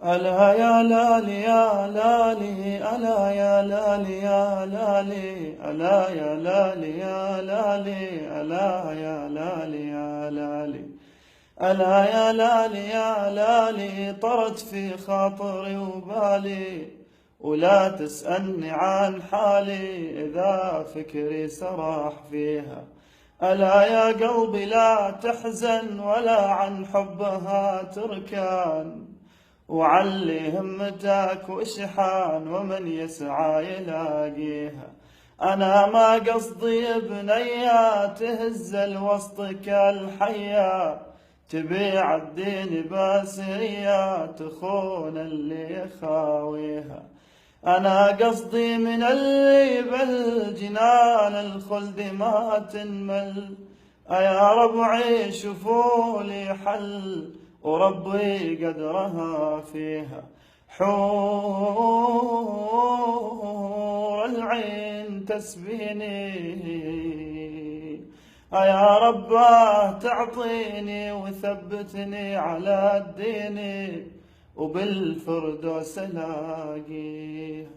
ألا يا لالي يا لالي، ألا يا لالي يا لالي، ألا يا لالي يا لالي، ألا يا لالي يا لالي، ألا يا لالي يا لالي، طرت في خاطري وبالي، ولا تسألني عن حالي إذا فكري سراح فيها. ألا يا قلبي لا تحزن ولا عن حبها تركان، وعلي همتك واشحان ومن يسعى يلاقيها. أنا ما قصدي بنيا تهز الوسط كالحيا، تبيع الدين بس هي تخون اللي يخاويها. أنا قصدي من اللي بالجنان الخلد ما تنمل، يا ربعي شوفوا لي حل وربي قدرها فيها. حور العين تسبيني، يا رباه تعطيني وثبتني على الدين، وبالفردوس الاقيه.